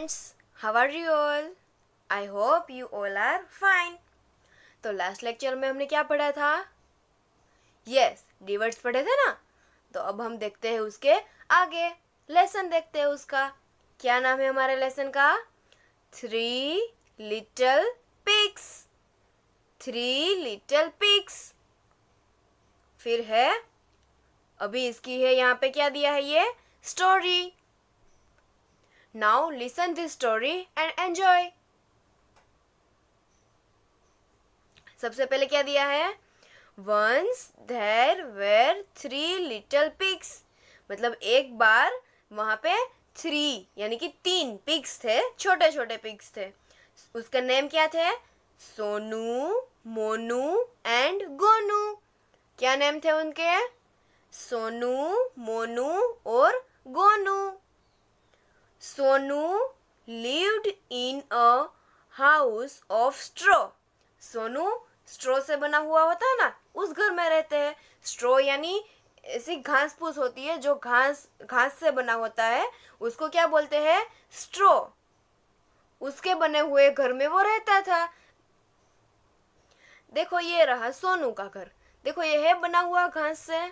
friends, how are you all? I hope you all are fine. तो last lecture में हमने क्या पढ़ा था? यस, डिवर्ड्स पढ़े थे ना? तो अब हम देखते हैं उसके आगे, लेसन देखते हैं उसका. क्या नाम है हमारे लेसन का? 3 little pigs. 3 little pigs. फिर है, अभी इसकी है यहाँ पे क्या दिया है ये? Story. Now listen this story and enjoy. सबसे पहले क्या दिया है? Once there were 3 little pigs. मतलब एक बार वहां पे 3 यानी कि 3 pigs थे, छोटे छोटे pigs थे. उसका नेम क्या थे? सोनू, मोनू एंड गोनू. क्या नेम थे उनके? सोनू, मोनू और Gonu. Sonu lived in a house of straw. Sonu straw से बना हुआ होता है ना, उस घर में रहते हैं. स्ट्रॉ यानी ऐसी घास फूस होती है जो घास से बना होता है, उसको क्या बोलते हैं? स्ट्रॉ. उसके बने हुए घर में वो रहता था. देखो ये रहा सोनू का घर. देखो ये है बना हुआ घास से.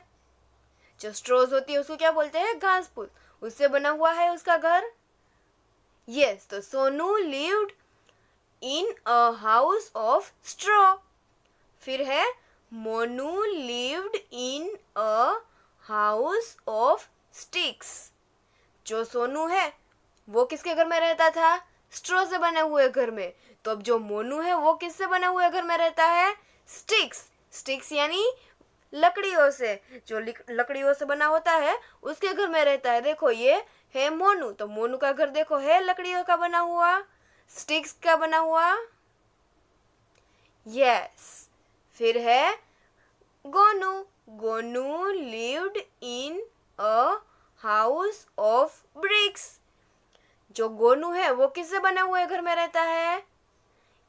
जो स्ट्रॉज होती है उसको क्या बोलते हैं? घास फूस. उससे बना हुआ है उसका घर. यस, तो Sonu lived in a house of straw. फिर है Monu lived in a house of sticks. जो सोनू है वो किसके घर में रहता था? स्ट्रॉ से बने हुए घर में. तो अब जो मोनू है वो किससे बने हुए घर में रहता है? स्टिक्स. स्टिक्स यानी लकड़ियों से, जो लकड़ियों से बना होता है उसके घर में रहता है. देखो ये है मोनू, तो मोनू का घर देखो है लकड़ियों का बना हुआ, स्टिक्स का बना हुआ. यस. फिर है Gonu. Gonu lived in a house of BRICS. जो गोनू है वो किससे बने हुए घर में रहता है?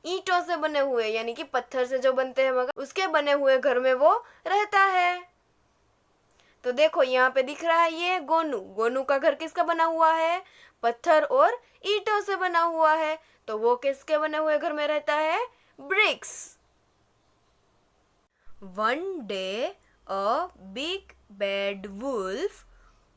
ईंटों से बने हुए, यानी कि पत्थर से जो बनते हैं मगर उसके बने हुए घर में वो रहता है. तो देखो यहाँ पे दिख रहा है ये गोनू. गोनू का घर किसका बना हुआ है? पत्थर और ईंटों से बना हुआ है. तो वो किसके बने हुए घर में रहता है? Bricks. One day a big bad wolf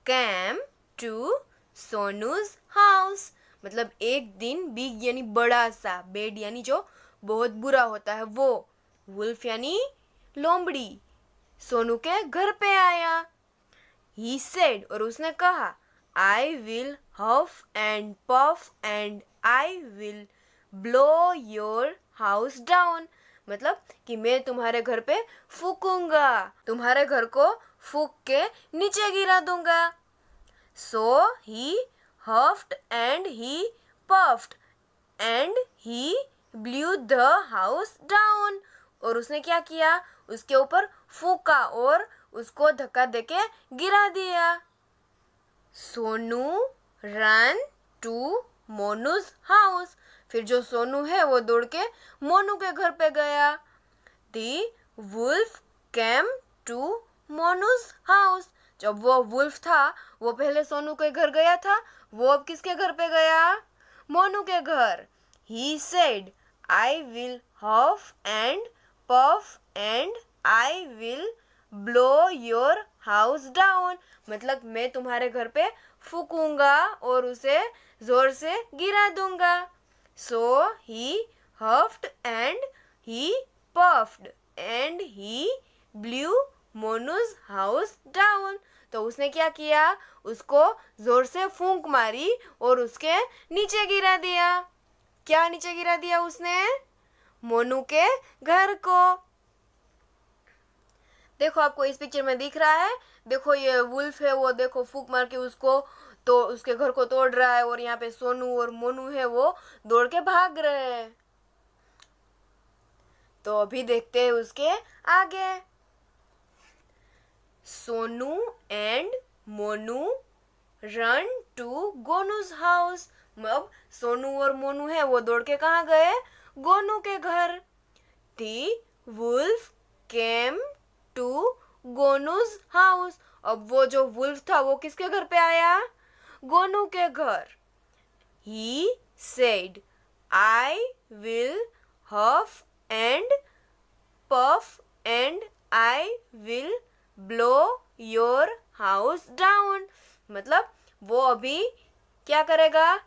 came to Sonu's house. मतलब एक दिन बिग यानी बड़ा सा, बेड यानी जो बहुत बुरा होता है वो, वुल्फ यानी लोमड़ी, सोनू के घर पे आया. He said, और उसने कहा, I will huff and puff and I will blow your house down. मतलब कि मैं तुम्हारे घर पे फूकूंगा, तुम्हारे घर को फूक के नीचे गिरा दूंगा. So he huffed and he puffed and he blew the house down. और उसने क्या किया? उसके ऊपर फूका और उसको धक्का देके गिरा दिया. Sonu ran to मोनू's house. फिर जो सोनू है वो दौड़ के मोनू के घर पे गया. The wolf came to मोनू's house. जब वो वुल्फ था वो पहले सोनू के घर गया था, वो अब किसके घर पे गया? मोनू के घर. He said, I will huff and puff and I will blow your house down. मतलब मैं तुम्हारे घर पे फूकूंगा और उसे जोर से गिरा दूंगा. So he huffed and he puffed and he blew मोनू's house down. तो उसने क्या किया? उसको जोर से फूंक मारी और उसके नीचे गिरा दिया. क्या नीचे गिरा दिया उसने? मोनू के घर को. देखो आपको इस पिक्चर में दिख रहा है. देखो ये वुल्फ है, वो देखो फूंक मार के उसको तो उसके घर को तोड़ रहा है, और यहाँ पे सोनू और मोनू है वो दौड़ के भाग रहे हैं. तो अभी देखते हैं उसके आगे. Sonu and Monu run to Gonu's house. अब सोनू और मोनू है वो दौड़ के कहाँ गए? गोनू के घर. The wolf came to Gonu's house. अब वो जो वुल्फ था वो किसके घर पे आया? गोनू के घर. he said, I will huff and puff and I will blow your house down. मतलब वो अभी क्या करेगा,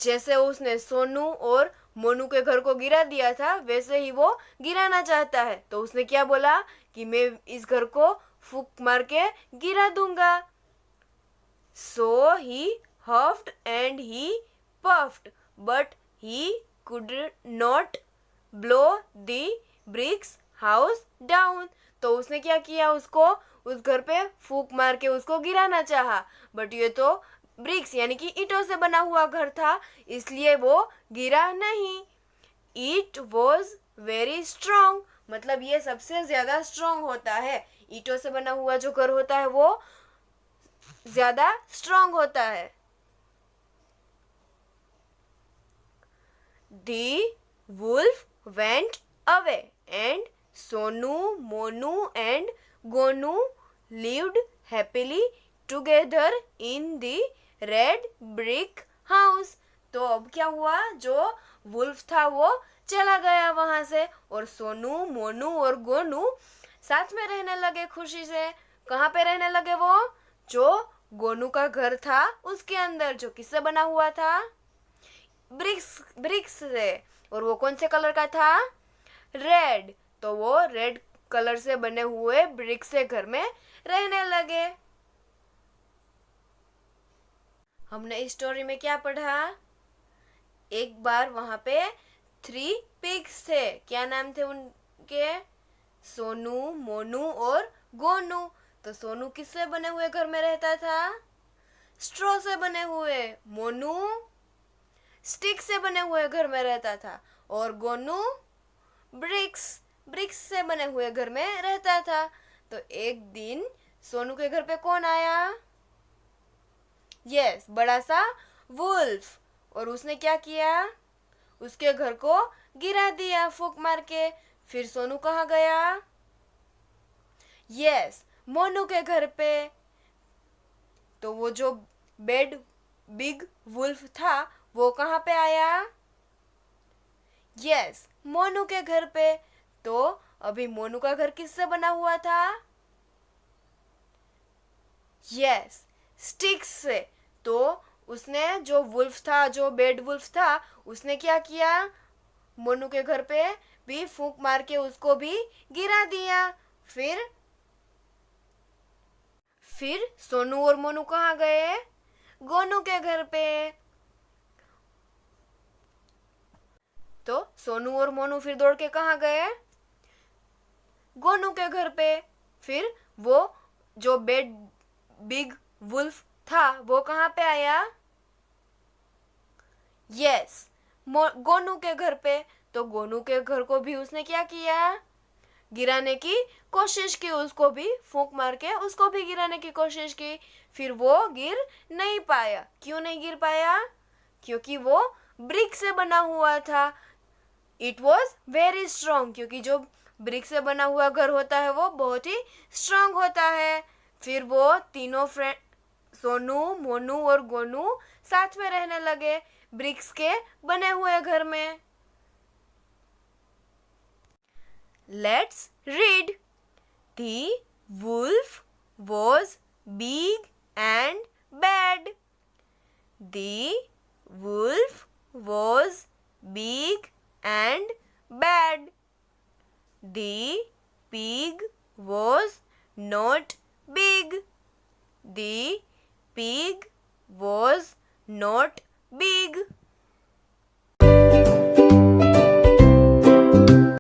जैसे उसने सोनू और मोनू के घर को गिरा दिया था वैसे ही वो गिराना चाहता है. तो उसने क्या बोला कि मैं इस घर को फूंक मार के गिरा दूंगा. So he huffed and he puffed, but he could not blow the bricks house down. तो उसने क्या किया, उसको उस घर पे फूंक मार के उसको गिराना चाहा, बट ये तो ब्रिक्स यानी कि ईंटों से बना हुआ घर था, इसलिए वो गिरा नहीं. इट वॉज वेरी स्ट्रॉन्ग, मतलब ये सबसे ज्यादा स्ट्रॉन्ग होता है. ईंटों से बना हुआ जो घर होता है वो ज्यादा स्ट्रॉन्ग होता है. The wolf went away and Sonu, Monu and Gonu lived happily together in the red brick house. तो अब क्या हुआ, जो वुल्फ था वो चला गया वहां से और सोनू, मोनू और गोनू साथ में रहने लगे खुशी से. कहाँ पे रहने लगे वो, जो गोनू का घर था उसके अंदर, जो किससे बना हुआ था, ब्रिक्स से. और वो कौन से कलर का था, रेड. तो वो रेड कलर से बने हुए ब्रिक्स से घर में रहने लगे. हमने इस स्टोरी में क्या पढ़ा, एक बार वहां पे 3 पिग्स थे. क्या नाम थे उनके, सोनू, मोनू और गोनू. तो सोनू किससे बने हुए घर में रहता था, स्ट्रॉ से बने हुए. मोनू स्टिक से बने हुए घर में रहता था और गोनू ब्रिक्स से बने हुए घर में रहता था. तो एक दिन सोनू के घर पे कौन आया, यस, बड़ा सा वुल्फ. और उसने क्या किया, उसके घर को गिरा दिया फूंक मार के. फिर सोनू कहाँ गया, यस, मोनू के घर पे. तो वो जो बिग वुल्फ था वो कहाँ पे आया, यस, मोनू के घर पे. तो अभी मोनू का घर किससे बना हुआ था, यस, स्टिक्स से. तो उसने जो वुल्फ था, जो बेड वुल्फ था, उसने क्या किया, मोनू के घर पे भी फूंक मार के उसको भी गिरा दिया. फिर सोनू और मोनू कहाँ गए, गोनू के घर पे. तो सोनू और मोनू फिर दौड़ के कहाँ गए, गोनू के घर पे. फिर वो जो बिग वुल्फ था वो कहाँ पे आया, यस, गोनू के घर पे. तो गोनू के घर को भी उसने क्या किया, गिराने की कोशिश की, उसको भी फूंक मार के उसको भी गिराने की कोशिश की. फिर वो गिर नहीं पाया. क्यों नहीं गिर पाया, क्योंकि वो ब्रिक से बना हुआ था. इट वॉज वेरी स्ट्रॉन्ग, क्योंकि जो ब्रिक से बना हुआ घर होता है वो बहुत ही स्ट्रॉन्ग होता है. फिर वो तीनों फ्रेंड, सोनू, मोनू और गोनू साथ में रहने लगे ब्रिक्स के बने हुए घर में. Let's read. The wolf was big and bad. The wolf was big and bad. The pig was not big. The pig was not big.